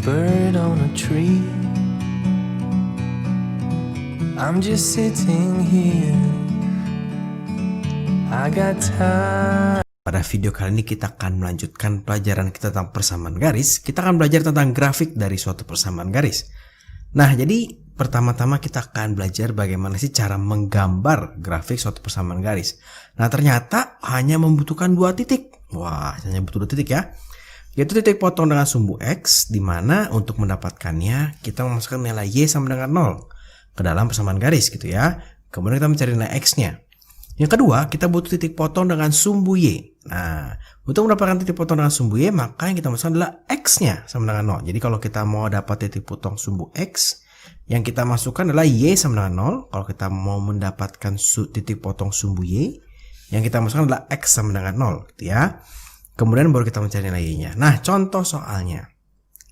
bird on a tree. I'm just sitting here. I got time. Pada video kali ini kita akan melanjutkan pelajaran kita tentang persamaan garis. Kita akan belajar tentang grafik dari suatu persamaan garis. Nah, jadi pertama-tama kita akan belajar bagaimana sih cara menggambar grafik suatu persamaan garis. Nah, ternyata hanya membutuhkan 2 titik. Wah, hanya butuh 2 titik ya. Yaitu titik potong dengan sumbu X, di mana untuk mendapatkannya kita memasukkan nilai Y sama dengan 0 ke dalam persamaan garis gitu ya. Kemudian kita mencari nilai X-nya. Yang kedua, kita butuh titik potong dengan sumbu Y. Nah, untuk mendapatkan titik potong dengan sumbu Y, maka yang kita masukkan adalah X-nya sama dengan 0. Jadi kalau kita mau dapat titik potong sumbu X, yang kita masukkan adalah Y sama dengan 0. Kalau kita mau mendapatkan titik potong sumbu Y, yang kita masukkan adalah X sama dengan 0 gitu ya. Kemudian baru kita mencari nilai Y-nya. Nah, contoh soalnya.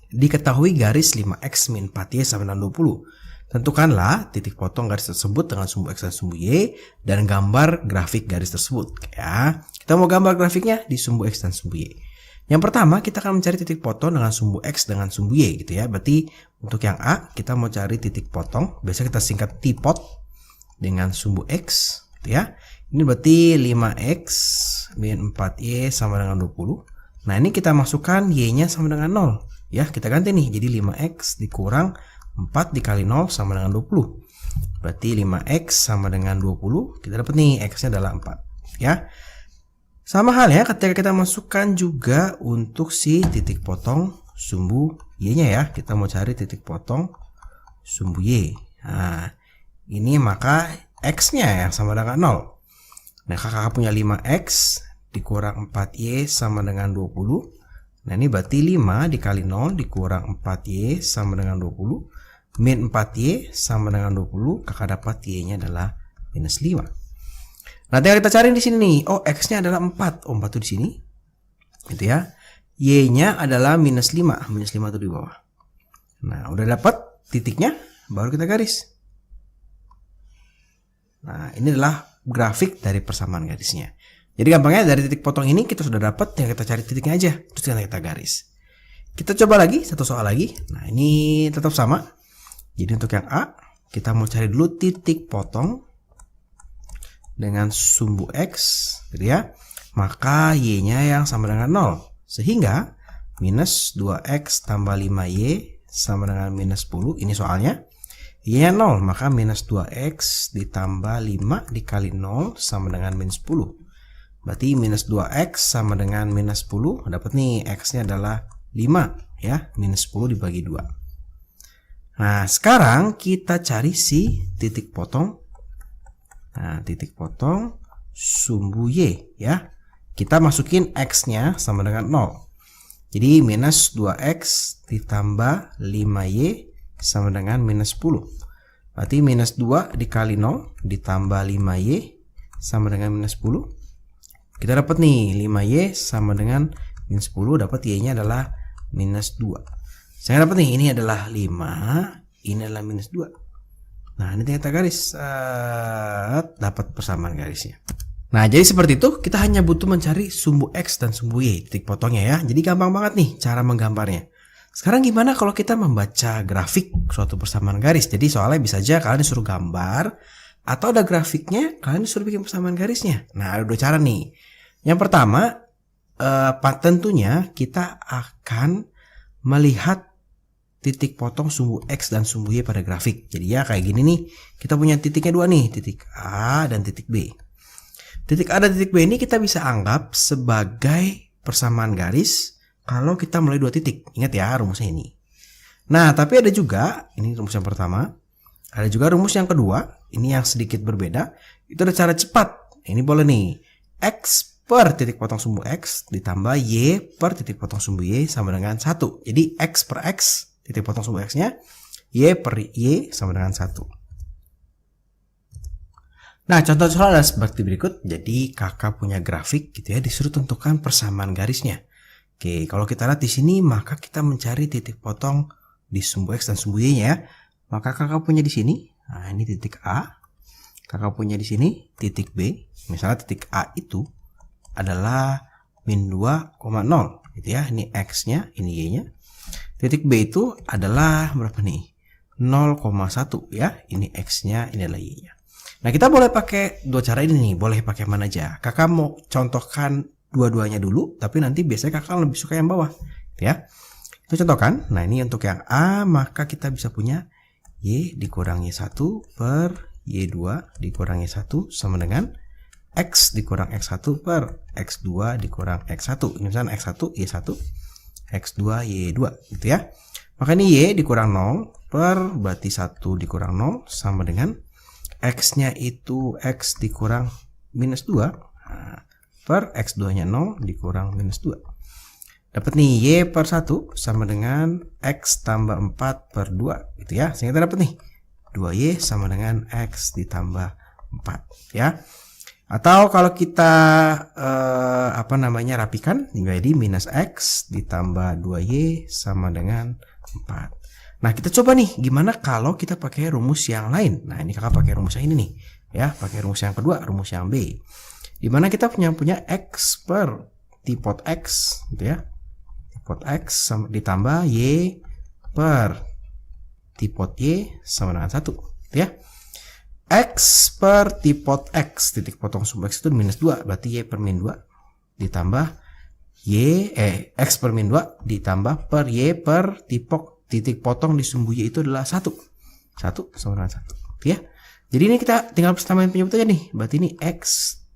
Diketahui garis 5X min 4Y sama dengan 20. Tentukanlah titik potong garis tersebut dengan sumbu X dan sumbu Y dan gambar grafik garis tersebut ya. Kita mau gambar grafiknya di sumbu X dan sumbu Y. Yang pertama kita akan mencari titik potong dengan sumbu X dengan sumbu Y gitu ya. Berarti untuk yang A kita mau cari titik potong, biasa kita singkat T-pot dengan sumbu X gitu ya. Ini berarti 5X min 4Y sama dengan 20. Nah, ini kita masukkan Y-nya sama dengan 0 ya. Kita ganti nih jadi 5X dikurang 4 dikali 0 sama dengan 20. Berarti 5X sama dengan 20. Kita dapat nih X-nya adalah 4 ya. Sama halnya ketika kita masukkan juga untuk si titik potong sumbu Y-nya ya. Kita mau cari titik potong sumbu Y. Nah, ini maka X-nya yang sama dengan 0. Nah, kakak punya 5X dikurang 4Y sama dengan 20. Nah, ini berarti 5 dikali 0 dikurang 4Y sama dengan 20. Min 4Y sama dengan 20, kakak dapat Y-nya adalah minus 5. Nah, tinggal kita cari di sini nih. Oh, X-nya adalah 4. Oh, 4 itu di sini. Gitu ya. Y-nya adalah minus 5. Minus 5 itu di bawah. Nah, udah dapat titiknya, baru kita garis. Nah, ini adalah grafik dari persamaan garisnya. Jadi gampangnya dari titik potong ini kita sudah dapat, yang kita cari titiknya aja. Terus kita garis. Kita coba lagi, satu soal lagi. Nah, ini tetap sama. Jadi untuk yang A, kita mau cari dulu titik potong dengan sumbu X, gitu ya. Maka Y-nya yang sama dengan 0. Sehingga minus 2X tambah 5Y sama dengan minus 10. Ini soalnya. Y-nya 0, maka minus 2X ditambah 5 dikali 0 sama dengan minus 10. Berarti minus 2X sama dengan minus 10. Dapat nih X-nya adalah 5 ya. Minus 10 dibagi 2. Nah, sekarang kita cari si titik potong. Nah, titik potong sumbu Y ya. Kita masukin X-nya sama dengan 0. Jadi minus 2X ditambah 5Y sama dengan minus 10. Berarti minus 2 dikali 0 ditambah 5Y sama dengan minus 10. Kita dapat nih 5Y sama dengan minus 10. Dapat Y-nya adalah minus 2. Saya dapat nih, ini adalah 5, ini adalah minus 2. Nah, ini kita garis, dapat persamaan garisnya. Nah, jadi seperti itu, kita hanya butuh mencari sumbu X dan sumbu Y, titik potongnya ya. Jadi gampang banget nih cara menggambarnya. Sekarang gimana kalau kita membaca grafik suatu persamaan garis? Jadi soalnya bisa aja kalian disuruh gambar, atau ada grafiknya, kalian disuruh bikin persamaan garisnya. Nah, ada 2 cara nih. Yang pertama, tentunya kita akan melihat titik potong sumbu X dan sumbu Y pada grafik. Jadi ya kayak gini nih. Kita punya titiknya 2 nih. Titik A dan titik B. Titik A dan titik B ini kita bisa anggap sebagai persamaan garis kalau kita mulai 2 titik. Ingat ya rumusnya ini. Nah, tapi ada juga, ini rumus yang pertama. Ada juga rumus yang kedua. Ini yang sedikit berbeda. Itu ada cara cepat. Ini boleh nih. X per titik potong sumbu X ditambah Y per titik potong sumbu Y sama dengan 1. Jadi X per X titik potong sumbu X-nya, Y per Y sama dengan 1. Nah, contoh soal adalah seperti berikut. Jadi kakak punya grafik gitu ya, disuruh tentukan persamaan garisnya. Oke, kalau kita lihat di sini, maka kita mencari titik potong di sumbu X dan sumbu Y-nya ya. Maka kakak punya di sini, nah ini titik A. Kakak punya di sini titik B. Misalnya titik A itu adalah min 2,0 gitu ya. Ini X-nya, ini Y-nya. Titik B itu adalah berapa nih? 0,1 ya. Ini X-nya, ini adalah Y-nya. Nah, kita boleh pakai dua cara ini nih. Boleh pakai mana aja. Kakak mau contohkan dua-duanya dulu, tapi nanti biasanya kakak lebih suka yang bawah. Ya. Itu contohkan. Nah, ini untuk yang A, maka kita bisa punya Y dikurang Y1 per Y2 dikurang Y1 sama dengan X dikurang X1 per X2 dikurang X1. Ini misalnya X1, Y1, X2, Y2 gitu ya. Maka ini Y dikurang 0 per berarti 1 dikurang 0 sama dengan X-nya itu X dikurang minus 2 per X2-nya 0 dikurang minus 2. Dapat nih Y per 1 sama dengan X tambah 4 per 2 gitu ya. Sehingga kita dapat nih 2Y sama dengan X ditambah 4 ya. Atau kalau kita rapikan jadi minus X ditambah 2Y sama dengan 4. Nah, kita coba nih gimana kalau kita pakai rumus yang lain. Nah, ini kakak pakai rumus yang ini nih ya, pakai rumus yang kedua, rumus yang B. Dimana kita punya X per T pot X gitu ya. T pot X ditambah Y per T pot Y sama dengan 1 gitu ya. X per T pot X titik potong sumbu X itu minus 2, berarti Y per min 2 ditambah X per min 2 ditambah per Y per titik potong di sumbu Y itu adalah 1 sama dengan 1 ya. Jadi ini kita tinggal persamain penyebut aja nih. Berarti ini X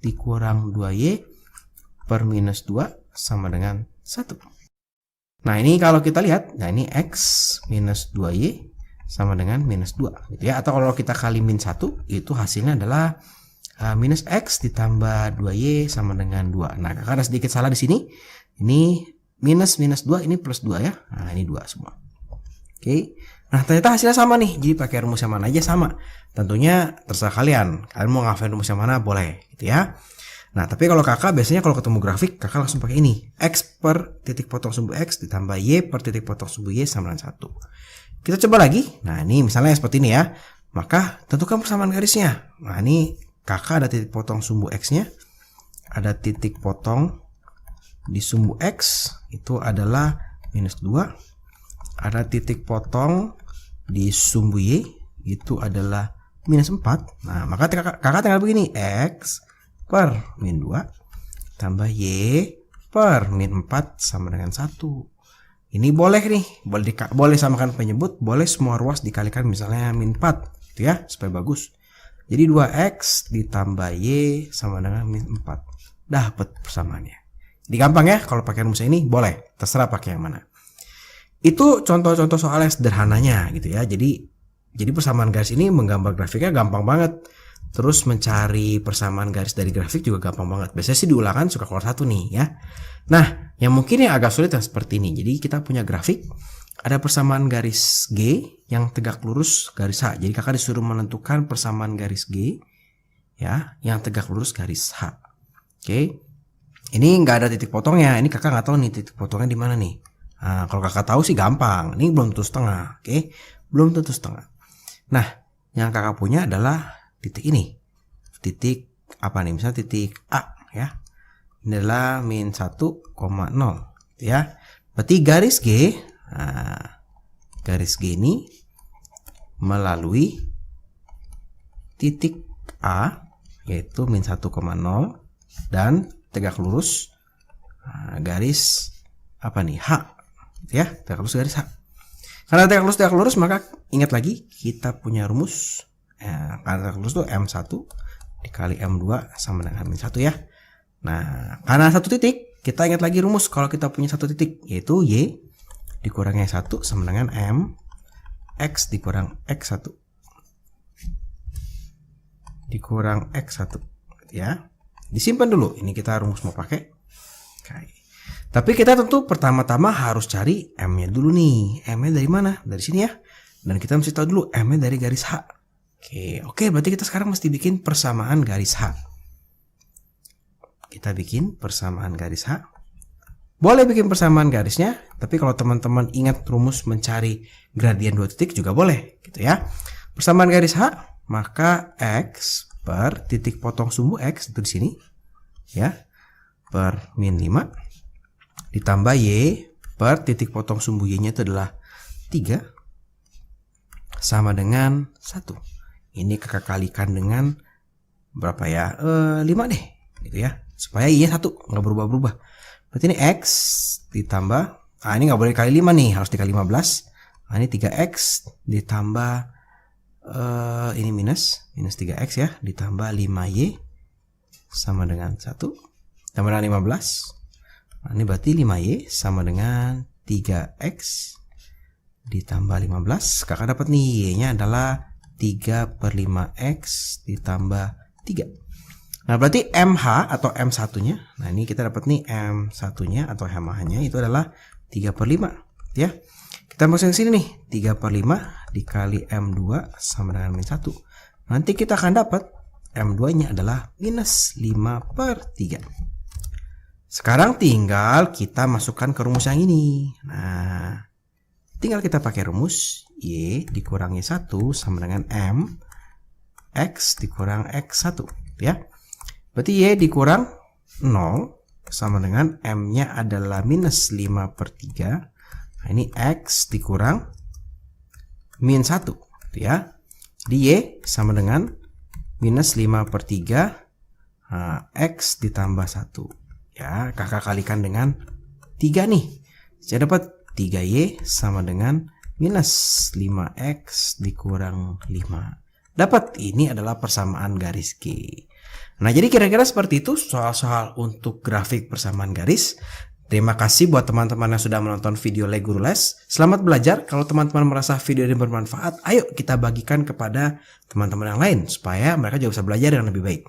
dikurang 2Y per minus 2 sama dengan 1. Nah, ini kalau kita lihat, nah ini X minus 2Y sama dengan minus 2 gitu ya. Atau kalau kita kali min 1 itu hasilnya adalah minus X ditambah 2Y sama dengan 2. Nah, kakak ada sedikit salah di sini. Ini minus 2, ini plus 2 ya. Nah, ini 2 semua. Oke. Nah, ternyata hasilnya sama nih. Jadi pakai rumus yang mana aja sama. Tentunya terserah kalian. Kalian mau ngafalin rumus yang mana boleh gitu ya. Nah, tapi kalau kakak biasanya kalau ketemu grafik, kakak langsung pakai ini. X per titik potong sumbu X ditambah Y per titik potong sumbu Y sama dengan 1. Kita coba lagi. Nah, ini misalnya seperti ini ya. Maka tentukan persamaan garisnya. Nah, ini kakak ada titik potong sumbu X-nya. Ada titik potong di sumbu X. Itu adalah minus 2. Ada titik potong di sumbu Y. Itu adalah minus 4. Nah, maka kakak tinggal begini. X per min 2 tambah Y per min 4 sama dengan 1. Ini boleh nih, boleh samakan penyebut, boleh semua ruas dikalikan misalnya min 4 gitu ya, supaya bagus. Jadi 2X ditambah Y sama dengan min 4. Dapat persamaannya. Jadi gampang ya, kalau pakai rumus ini boleh, terserah pakai yang mana. Itu contoh-contoh soal yang sederhananya gitu ya. Jadi persamaan garis ini menggambar grafiknya gampang banget. Terus mencari persamaan garis dari grafik juga gampang banget. Biasanya sih di ulangan suka keluar 1 nih ya. Nah, yang mungkin yang agak sulit yang seperti ini. Jadi kita punya grafik, ada persamaan garis G yang tegak lurus garis H. Jadi kakak disuruh menentukan persamaan garis G ya, yang tegak lurus garis H. Oke. Ini nggak ada titik potongnya. Ini kakak nggak tahu nih titik potongnya di mana nih. Nah, kalau kakak tahu sih gampang. Ini belum tentu setengah. Oke. Belum tentu setengah. Nah, yang kakak punya adalah titik ini. Titik apa nih? Misalnya titik A ya. Ini adalah min 1,0 ya. Berarti garis G, garis G ini melalui titik A yaitu min 1,0 dan tegak lurus garis apa nih? H ya, tegak lurus garis H. Karena tegak lurus maka ingat lagi kita punya rumus karena tegak lurus itu M1 dikali M2 sama dengan min 1 ya. Nah, karena satu titik, kita ingat lagi rumus kalau kita punya satu titik, yaitu Y dikurangnya 1 sama dengan M X dikurang X1 dikurang X1 ya. Disimpan dulu, ini kita rumus mau pakai. Oke. Tapi kita tentu pertama-tama harus cari M-nya dulu nih. M-nya dari mana? Dari sini ya. Dan kita mesti tahu dulu M-nya dari garis H. Oke, berarti kita sekarang mesti bikin persamaan garis H. Kita bikin persamaan garis H. Boleh bikin persamaan garisnya, tapi kalau teman-teman ingat rumus mencari gradien dua titik juga boleh, gitu ya. Persamaan garis H, maka X per titik potong sumbu X itu di sini, ya, per min 5 ditambah Y per titik potong sumbu Y-nya itu adalah 3 sama dengan 1. Ini kakak kalikan dengan berapa ya? 5 deh, gitu ya. Supaya Y-nya 1, nggak berubah-berubah. Berarti ini X ditambah, ini nggak boleh dikali 5 nih, harus dikali 15. Nah, ini 3X ditambah, ini minus 3X ya, ditambah 5Y sama dengan 1, tambah dengan 15. Nah, ini berarti 5Y sama dengan 3X ditambah 15. Kakak dapat nih Y-nya adalah 3/5X ditambah 3. Nah, berarti MH atau M1-nya. Nah, ini kita dapat nih M1-nya atau MH-nya itu adalah 3/5 ya. Kita masuk ke sini nih, 3/5 dikali M2 sama dengan min 1. Nanti kita akan dapat M2-nya adalah minus 5/3. Sekarang tinggal kita masukkan ke rumus yang ini. Nah, tinggal kita pakai rumus Y dikurangi 1 sama dengan M X dikurang X1 ya. Berarti Y dikurang 0 sama dengan M-nya adalah minus 5/3. Nah, ini X dikurang min 1 ya. Jadi Y sama dengan minus 5/3 X ditambah 1 ya. Kakak kalikan dengan 3 nih. Saya dapat 3Y sama dengan minus 5X dikurang 5. Dapat, ini adalah persamaan garis G. Nah, jadi kira-kira seperti itu soal-soal untuk grafik persamaan garis. Terima kasih buat teman-teman yang sudah menonton video Le Guru Les. Selamat belajar. Kalau teman-teman merasa video ini bermanfaat, ayo kita bagikan kepada teman-teman yang lain supaya mereka juga bisa belajar dengan lebih baik.